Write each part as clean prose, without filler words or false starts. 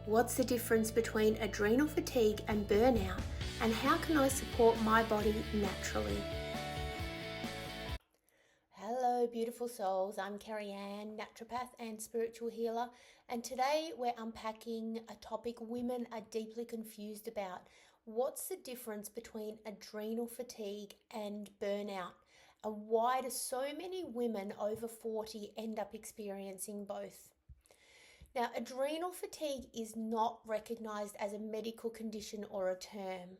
What's the difference between adrenal fatigue and burnout, and how can I support my body naturally? Hello, beautiful souls. I'm Kerri-Anne, naturopath and spiritual healer, and today we're unpacking a topic women are deeply confused about. What's the difference between adrenal fatigue and burnout? And why do so many women over 40 end up experiencing both? Now, adrenal fatigue is not recognized as a medical condition or a term.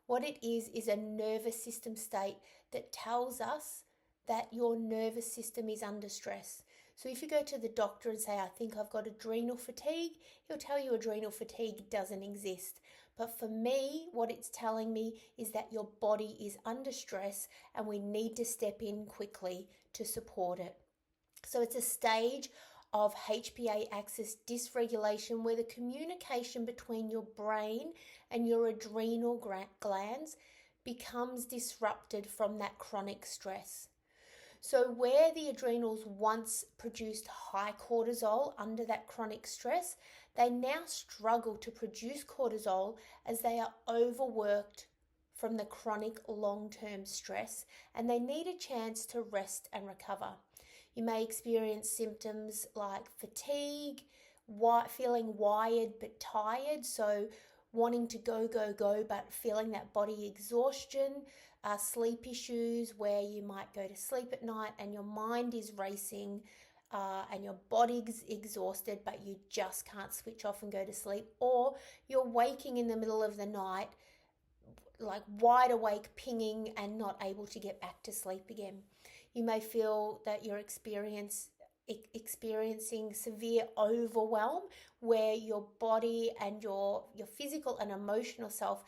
What it is a nervous system state that tells us that your nervous system is under stress. So if you go to the doctor and say, I think I've got adrenal fatigue, he'll tell you adrenal fatigue doesn't exist. But for me, what it's telling me is that your body is under stress and we need to step in quickly to support it. So it's a stage of HPA axis dysregulation where the communication between your brain and your adrenal glands becomes disrupted from that chronic stress. So where the adrenals once produced high cortisol under that chronic stress, they now struggle to produce cortisol as they are overworked from the chronic long-term stress, and they need a chance to rest and recover. You may experience symptoms like fatigue, feeling wired but tired, so wanting to go, but feeling that body exhaustion, sleep issues where you might go to sleep at night and your mind is racing and your body's exhausted, but you just can't switch off and go to sleep, or you're waking in the middle of the night like wide awake, pinging and not able to get back to sleep again. You may feel that you're experiencing severe overwhelm where your body and your physical and emotional self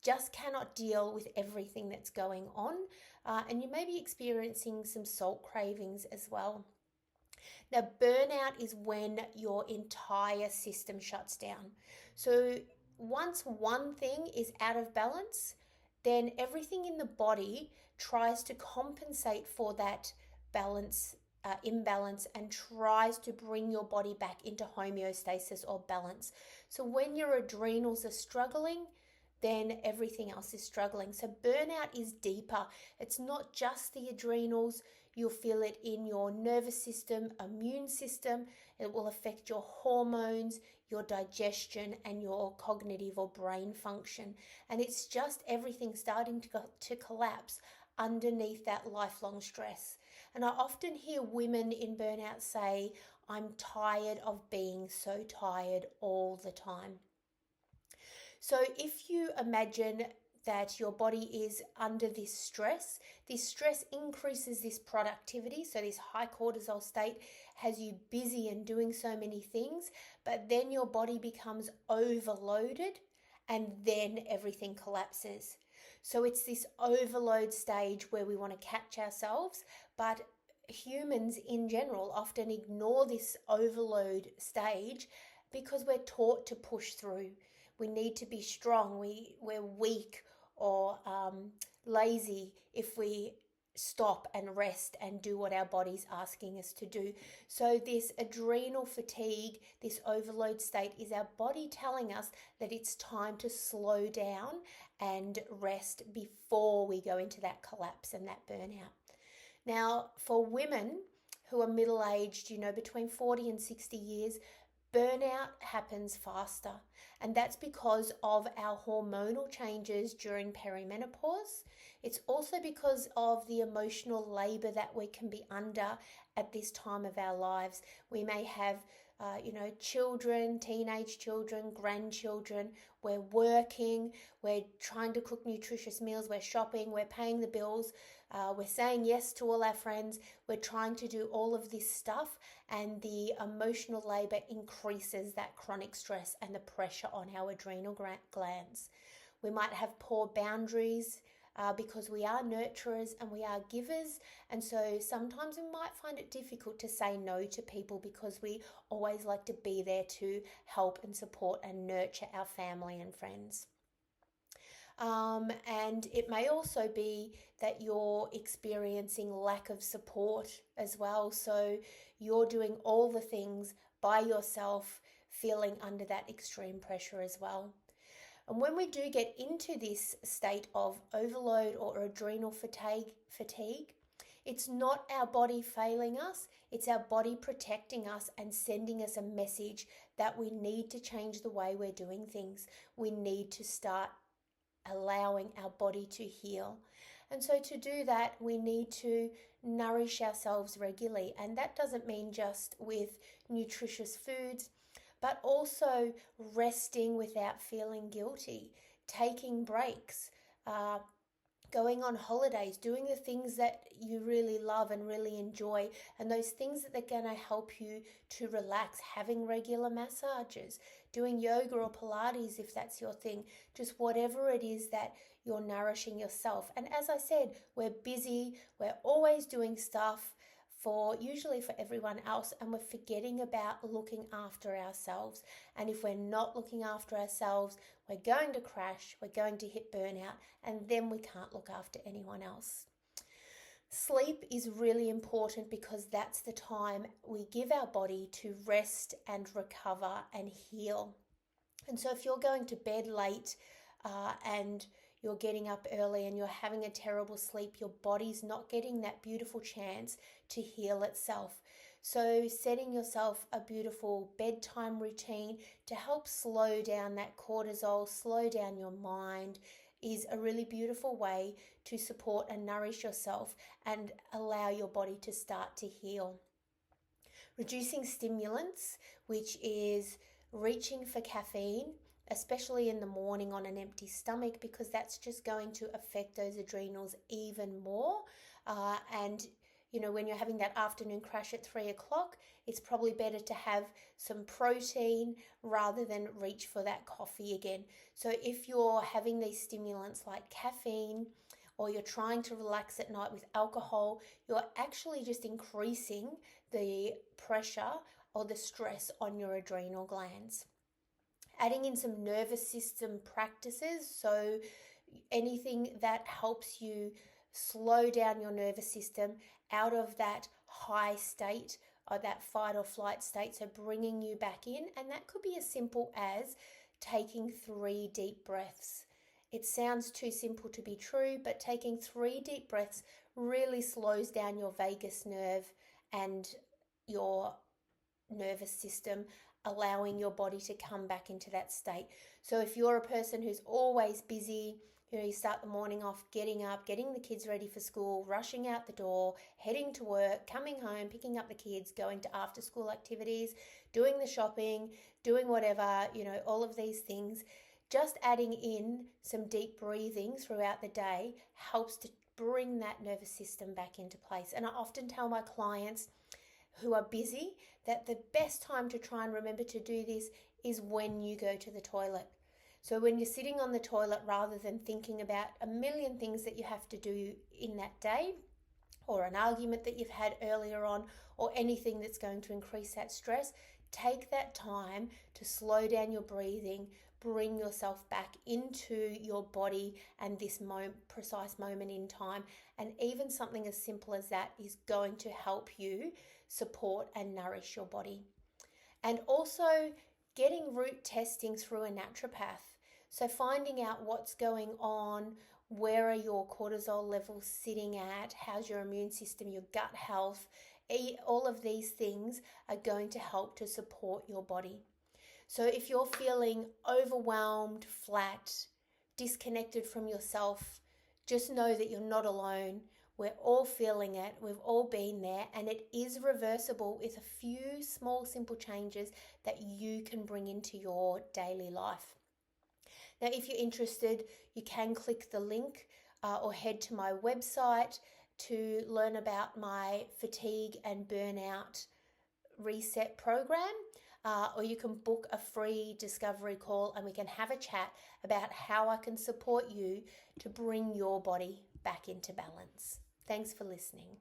just cannot deal with everything that's going on. And you may be experiencing some salt cravings as well. Now, burnout is when your entire system shuts down. So once one thing is out of balance, then everything in the body tries to compensate for that imbalance and tries to bring your body back into homeostasis or balance. So when your adrenals are struggling, then everything else is struggling. So burnout is deeper. It's not just the adrenals. You'll feel it in your nervous system, immune system. It will affect your hormones, your digestion, and your cognitive or brain function. And it's just everything starting to collapse underneath that lifelong stress. And I often hear women in burnout say, I'm tired of being so tired all the time. So if you imagine that your body is under this stress increases this productivity. So this high cortisol state has you busy and doing so many things, but then your body becomes overloaded and then everything collapses. So it's this overload stage where we want to catch ourselves, but humans in general often ignore this overload stage because we're taught to push through. We need to be strong. We're weak or lazy if we stop and rest and do what our body's asking us to do. So this adrenal fatigue, this overload state, is our body telling us that it's time to slow down and rest before we go into that collapse and that burnout. Now, for women who are middle-aged, between 40 and 60 years, burnout happens faster, and that's because of our hormonal changes during perimenopause. It's also because of the emotional labor that we can be under at this time of our lives. We may have children, teenage children, grandchildren. We're working, we're trying to cook nutritious meals, we're shopping, we're paying the bills, we're saying yes to all our friends. We're trying to do all of this stuff, and the emotional labor increases that chronic stress and the pressure on our adrenal glands. We might have poor boundaries because we are nurturers and we are givers, and so sometimes we might find it difficult to say no to people because we always like to be there to help and support and nurture our family and friends. And it may also be that you're experiencing lack of support as well. So you're doing all the things by yourself, feeling under that extreme pressure as well. And when we do get into this state of overload or adrenal fatigue, it's not our body failing us, it's our body protecting us and sending us a message that we need to change the way we're doing things. We need to start allowing our body to heal. And so to do that, we need to nourish ourselves regularly. And that doesn't mean just with nutritious foods, but also resting without feeling guilty, taking breaks, going on holidays, doing the things that you really love and really enjoy, and those things that are going to help you to relax, having regular massages, doing yoga or Pilates if that's your thing, just whatever it is that you're nourishing yourself. And as I said, we're busy, we're always doing stuff usually for everyone else, and we're forgetting about looking after ourselves. And if we're not looking after ourselves, we're going to crash, we're going to hit burnout, and then we can't look after anyone else. Sleep is really important because that's the time we give our body to rest and recover and heal. And so if you're going to bed late and you're getting up early and you're having a terrible sleep, your body's not getting that beautiful chance to heal itself. So setting yourself a beautiful bedtime routine to help slow down that cortisol, slow down your mind, is a really beautiful way to support and nourish yourself and allow your body to start to heal. Reducing stimulants, which is reaching for caffeine, especially in the morning on an empty stomach, because that's just going to affect those adrenals even more. And when you're having that afternoon crash at 3 o'clock, it's probably better to have some protein rather than reach for that coffee again. So if you're having these stimulants like caffeine, or you're trying to relax at night with alcohol, you're actually just increasing the pressure or the stress on your adrenal glands. Adding in some nervous system practices, so anything that helps you slow down your nervous system out of that high state or that fight or flight state, so bringing you back in. And that could be as simple as taking 3 deep breaths. It sounds too simple to be true, but taking 3 deep breaths really slows down your vagus nerve and your nervous system, allowing your body to come back into that state. So if you're a person who's always busy, you start the morning off getting up, getting the kids ready for school, rushing out the door, heading to work, coming home, picking up the kids, going to after school activities, doing the shopping, doing whatever, all of these things, just adding in some deep breathing throughout the day helps to bring that nervous system back into place. And I often tell my clients who are busy that the best time to try and remember to do this is when you go to the toilet. So when you're sitting on the toilet, rather than thinking about a million things that you have to do in that day, or an argument that you've had earlier on, or anything that's going to increase that stress, take that time to slow down your breathing, bring yourself back into your body and this precise moment in time. And even something as simple as that is going to help you support and nourish your body. And also getting root testing through a naturopath. So finding out what's going on, where are your cortisol levels sitting at, how's your immune system, your gut health, all of these things are going to help to support your body. So if you're feeling overwhelmed, flat, disconnected from yourself, just know that you're not alone. We're all feeling it. We've all been there, and it is reversible with a few small, simple changes that you can bring into your daily life. Now, if you're interested, you can click the link or head to my website to learn about my fatigue and burnout reset program. Or you can book a free discovery call and we can have a chat about how I can support you to bring your body back into balance. Thanks for listening.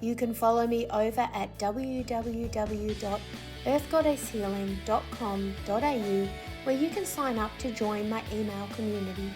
You can follow me over at www.earthgoddesshealing.com.au, where you can sign up to join my email community.